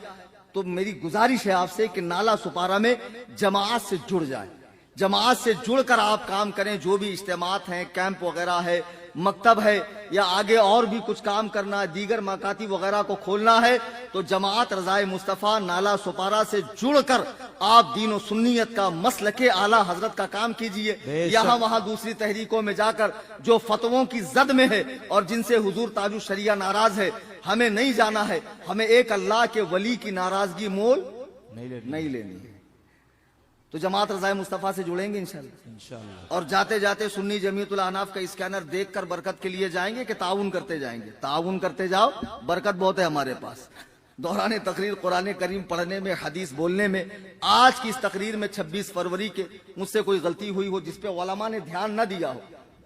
تو میری گزارش ہے آپ سے کہ نالا سپارہ میں جماعت سے جڑ جائیں، جماعت سے جڑ کر آپ کام کریں۔ جو بھی اجتماعات ہیں، کیمپ وغیرہ ہے، مکتب ہے، یا آگے اور بھی کچھ کام کرنا ہے، دیگر مکاتب وغیرہ کو کھولنا ہے، تو جماعت رضائے مصطفیٰ نالا سپارہ سے جڑ کر آپ دین و سنیت کا مسلک اعلیٰ حضرت کا کام کیجئے۔ یہاں وہاں دوسری تحریکوں میں جا کر جو فتووں کی زد میں ہے اور جن سے حضور تاج الشریعہ ناراض ہے، ہمیں نہیں جانا ہے۔ ہمیں ایک اللہ کے ولی کی ناراضگی مول نہیں لینی ہے۔ تو جماعت رضائے مصطفیٰ سے جڑیں گے انشاءاللہ، انشاءاللہ۔ اور جاتے جاتے سنی جمیعت الاحناف کا اسکینر دیکھ کر برکت کے لیے جائیں گے کہ تعاون کرتے جائیں گے؟ تعاون کرتے جاؤ، برکت بہت ہے ہمارے پاس۔ دوران تقریر قرآن کریم پڑھنے میں، حدیث بولنے میں، آج کی اس تقریر میں 26 فروری کے مجھ سے کوئی غلطی ہوئی ہو جس پہ علماء نے دھیان نہ دیا ہو،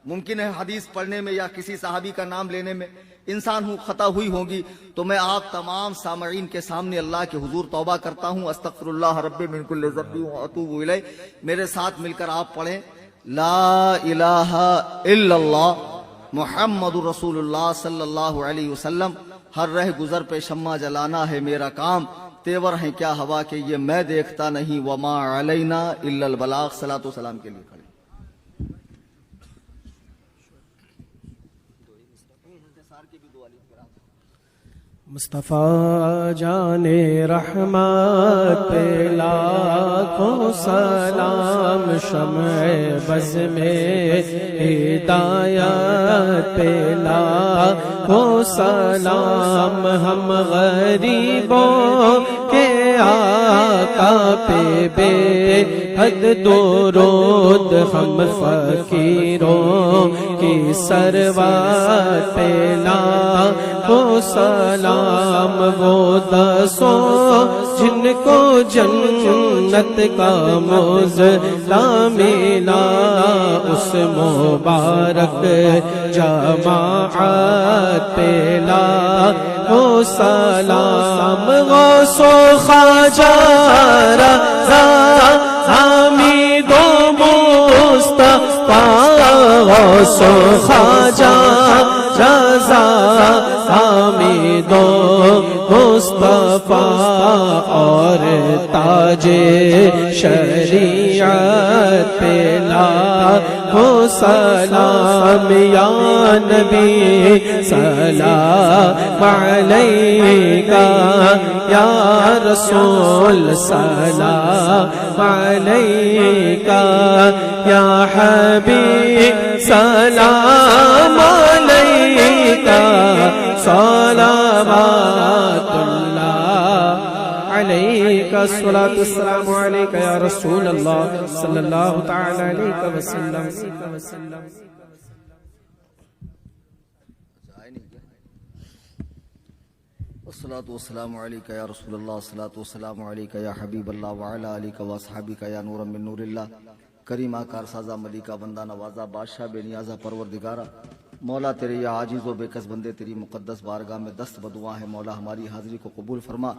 ممکن ہے حدیث پڑھنے میں یا کسی صحابی کا نام لینے میں انسان ہوں، خطا ہوئی ہوگی، تو میں آپ تمام سامعین کے سامنے اللہ کے حضور توبہ کرتا ہوں۔ استغفر اللہ رب من کل ذنب واتوب الیہ۔ میرے ساتھ مل کر آپ پڑھیں، لا الہ الا اللہ محمد رسول اللہ صلی اللہ علیہ وسلم۔ ہر رہ گزر پہ شمع جلانا ہے میرا کام، تیور ہیں کیا ہوا کہ یہ میں دیکھتا نہیں، وما علینا الا البلاغ۔ صلاۃ و سلام کے لیے کھڑے۔ مصطفیٰ جان رحمت پہ لاکھوں سلام، شمع بز میں ہدایت پہ لاکھوں سلام، ہم غریبوں کے آقا پہ بے حد درود، ہم فقیروں کی سروت پہ لاکھوں سلام، وہ دسوں جن کو جنت کا موزہ ملا، اس مبارک جماعت پہ لاکھوں سلام، غوث و خواجہ رضا حمید و مصطفیٰ، غوث و خواجہ رضا حمید و مصطفیٰ، اور تاج شریعت پہ لاکھوں سلام، یا نبی سلام علیکہ، یا رسول سلام علیکہ، یا حبیب سلام علیکہ، صلوات اللہ علیکہ، الصلاۃ والسلام علیکہ یا رسول اللہ صلی اللہ تعالی علیہ وسلم۔ الصلاۃ والسلام علیکہ یا رسول اللہ، الصلاۃ والسلام علیکہ یا حبیب اللہ، وعلی آلک و اصحابک یا نور من نور اللہ۔ کریمہ کارسازہ ملیکہ بندہ نوازہ بادشاہ بے نیازہ پروردگارہ، مولا تیرے یہ عاجز و بے کس بندے تیری مقدس بارگاہ میں دست بدعا ہے، مولا ہماری حاضری کو قبول فرما۔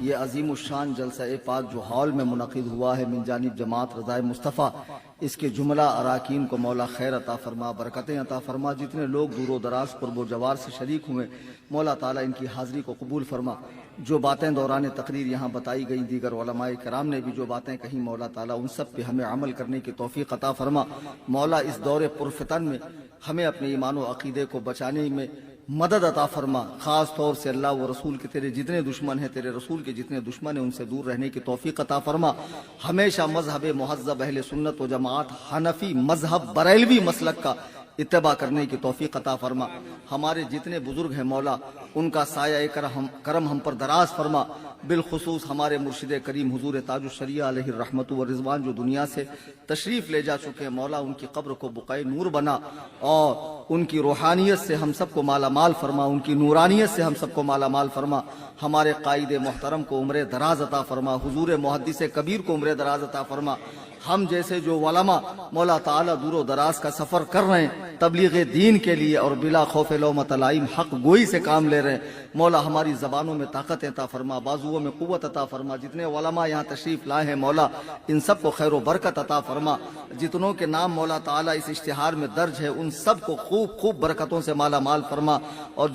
یہ عظیم الشان جلسہ پاک جو ہال میں منعقد ہوا ہے من جانب جماعت رضائے مصطفیٰ، اس کے جملہ اراکین کو مولا خیر عطا فرما، برکتیں عطا فرما۔ جتنے لوگ دور و دراز قرب و جوار سے شریک ہوئے، مولا تعالیٰ ان کی حاضری کو قبول فرما۔ جو باتیں دوران تقریر یہاں بتائی گئیں، دیگر علماء کرام نے بھی جو باتیں کہیں، مولا تعالیٰ ان سب پہ ہمیں عمل کرنے کی توفیق عطا فرما۔ مولا اس دور پرفتن میں ہمیں اپنے ایمان و عقیدے کو بچانے میں مدد عطا فرما، خاص طور سے اللہ و رسول کے تیرے جتنے دشمن ہیں، تیرے رسول کے جتنے دشمن ہیں، ان سے دور رہنے کی توفیق عطا فرما۔ ہمیشہ مذہب مہذب اہل سنت و جماعت حنفی مذہب بریلوی مسلک کا اتباع کرنے کی توفیق عطا فرما۔ ہمارے جتنے بزرگ ہیں مولا، ان کا سایہ کرم ہم پر دراز فرما، بالخصوص ہمارے مرشد کریم حضور تاج الشریعہ علیہ الرحمت والرضوان جو دنیا سے تشریف لے جا چکے ہیں، مولا ان کی قبر کو بقائے نور بنا، اور ان کی روحانیت سے ہم سب کو مالا مال فرما، ان کی نورانیت سے ہم سب کو مالا مال فرما۔ ہمارے قائد محترم کو عمر دراز عطا فرما، حضور محدث کبیر کو عمر دراز عطا فرما۔ ہم جیسے جو علماء مولا تعالیٰ دور و دراز کا سفر کر رہے ہیں تبلیغ دین کے لیے، اور بلا خوف لومۃ لائم حق گوئی سے کام لے رہے ہیں، رہیں۔ مولا ہماری زبانوں میں طاقت عطا فرما، بازوؤں میں قوت عطا فرما۔ جتنے علماء یہاں تشریف لائے ہیں مولا ان سب کو خیر و برکت عطا فرما۔ جتنوں کے نام مولا تعالیٰ اس اشتہار میں درج ہے ان سب کو خوب خوب برکتوں سے مالا مال فرما، اور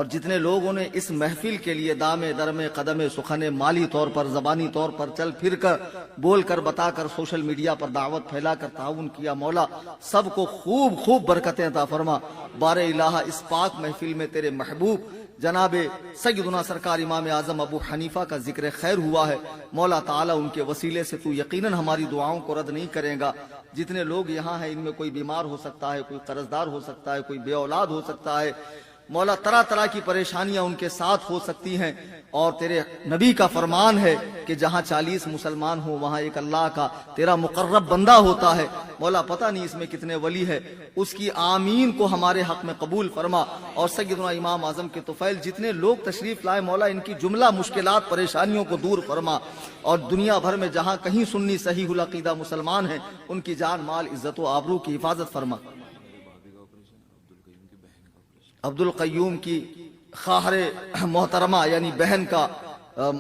جتنے لوگوں نے اس محفل کے لیے دامے درمے قدمے سخنے مالی طور پر زبانی طور پر چل پھر کر بول کر بتا کر سوشل میڈیا پر دعوت پھیلا کر تعاون کیا، مولا سب کو خوب خوب برکتیں عطا فرما۔ بار الہ اس پاک محفل میں تیرے محبوب جناب سیدنا سرکار امام اعظم ابو حنیفہ کا ذکر خیر ہوا ہے، مولا تعالیٰ ان کے وسیلے سے تو یقیناً ہماری دعاؤں کو رد نہیں کرے گا۔ جتنے لوگ یہاں ہیں ان میں کوئی بیمار ہو سکتا ہے، کوئی قرض دار ہو سکتا ہے، کوئی بے اولاد ہو سکتا ہے، مولا طرح طرح کی پریشانیاں ان کے ساتھ ہو سکتی ہیں، اور تیرے نبی کا فرمان ہے کہ جہاں 40 مسلمان ہوں وہاں ایک اللہ کا تیرا مقرب بندہ ہوتا ہے۔ مولا پتہ نہیں اس میں کتنے ولی ہے، اس کی آمین کو ہمارے حق میں قبول فرما، اور سیدنا امام اعظم کے طفیل جتنے لوگ تشریف لائے مولا ان کی جملہ مشکلات پریشانیوں کو دور فرما، اور دنیا بھر میں جہاں کہیں سنی صحیح العقیدہ مسلمان ہیں ان کی جان مال عزت و آبرو کی حفاظت فرما۔ عبد القیوم کی خواہر محترمہ یعنی بہن کا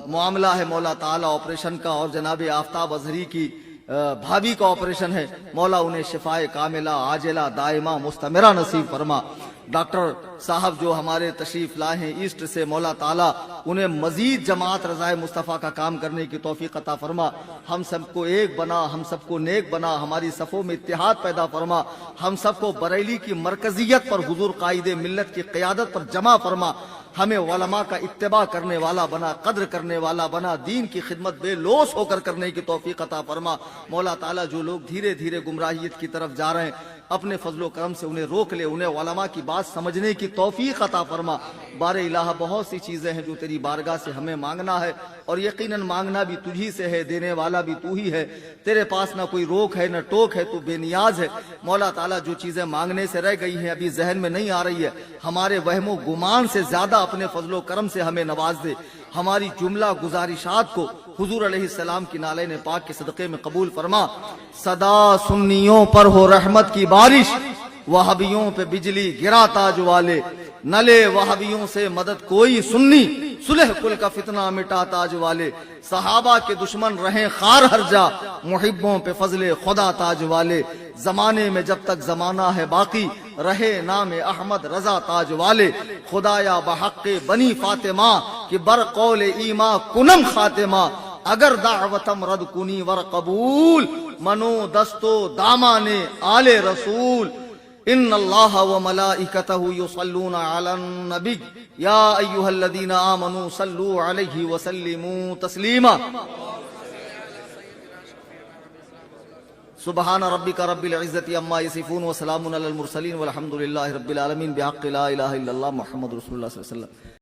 معاملہ ہے مولا تعالیٰ آپریشن کا، اور جناب آفتاب اظہری کی بھابھی کا آپریشن ہے، مولا انہیں شفائے کاملہ عاجلہ دائمہ مستمرہ نصیب فرما۔ ڈاکٹر صاحب جو ہمارے تشریف لائے ہیں ایسٹ سے، مولا تعالیٰ انہیں مزید جماعت رضائے مصطفیٰ کا کام کرنے کی توفیق عطا فرما، ہم سب کو ایک بنا، ہم سب کو نیک بنا، ہماری صفوں میں اتحاد پیدا فرما، ہم سب کو بریلی کی مرکزیت پر حضور قائد ملت کی قیادت پر جمع فرما، ہمیں علماء کا اتباع کرنے والا بنا، قدر کرنے والا بنا، دین کی خدمت بے لوث ہو کر کرنے کی توفیق عطا فرما۔ مولا تعالیٰ جو لوگ دھیرے دھیرے گمراہیت کی طرف جا رہے ہیں اپنے فضل و کرم سے انہیں روک لے، انہیں علماء کی بات سمجھنے کی توفیق عطا فرما۔ بار الہ بہت سی چیزیں ہیں جو تیری بارگاہ سے ہمیں مانگنا ہے، اور یقیناً مانگنا بھی تجھی سے ہے، دینے والا بھی تو ہی ہے، تیرے پاس نہ کوئی روک ہے نہ ٹوک ہے، تو بے نیاز ہے۔ مولا تعالیٰ جو چیزیں مانگنے سے رہ گئی ہیں ابھی ذہن میں نہیں آ رہی ہے، ہمارے وہم و گمان سے زیادہ اپنے فضل و کرم سے ہمیں نواز دے، ہماری جملہ گزارشات کو حضور علیہ السلام کی نالین پاک کے صدقے میں قبول فرما۔ صدا سنیوں پر ہو رحمت کی بارش، وہابیوں پہ بجلی گرا تاج والے، نہ لے وہابیوں سے مدد کوئی سنی، صلح کل کا فتنہ مٹا تاج والے، صحابہ کے دشمن رہیں خار ہر جا، محبوں پہ فضل خدا تاج والے، زمانے میں جب تک زمانہ ہے باقی، رہے نام احمد رضا تاج والے، خدایا بحق بنی فاطمہ کہ بر قول ایما کنم خاتمہ، اگر دعوتم رد کنی ور قبول، منو دستو دامان آل رسول، ان اللہ و ملائکتہ یصلون علی النبی یا ایہا الذین آمنوا صلوا علیہ وسلموا تسلیما۔ سبحان ربک رب العزت عما یصفون وسلام علی المرسلین والحمد للہ رب العالمین بحق لا الہ الا اللہ محمد رسول اللہ صلی اللہ علیہ وسلم۔